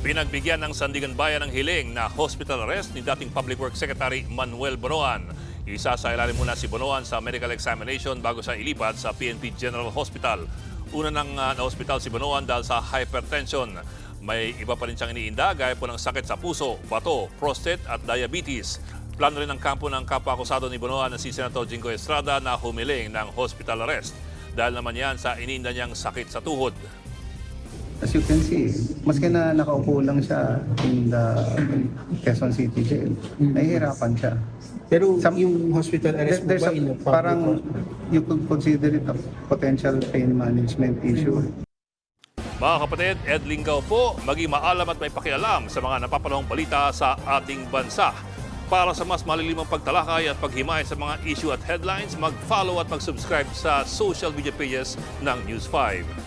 Pinagbigyan ng Sandigan Bayan ng hiling na hospital arrest ni dating Public Works Secretary Manuel Bonoan. Isa sa ilalim muna si Bonoan sa medical examination bago siya ilipat sa PNP General Hospital. Una nang na-hospital si Bonoan dahil sa hypertension. May iba pa rin siyang iniinda gaya po ng sakit sa puso, bato, prostate at diabetes. Plano rin ng kampo ng kapwa-akusado ni Bonoan na si Senator Jingo Estrada na humiling ng hospital arrest. Dahil naman yan sa iniinda niyang sakit sa tuhod. As you can see, maski na nakaupo lang siya in the Quezon City Jail, nahihirapan siya. Pero yung hospital arrest mo ba in a public parang hospital? you could consider it a potential pain management issue. Mga kapatid, Ed Lingaw po, maging maalam at may pakialam sa mga napapanahong balita sa ating bansa. Para sa mas malilimang pagtalakay at paghimay sa mga issue at headlines, mag-follow at mag-subscribe sa social media pages ng News 5.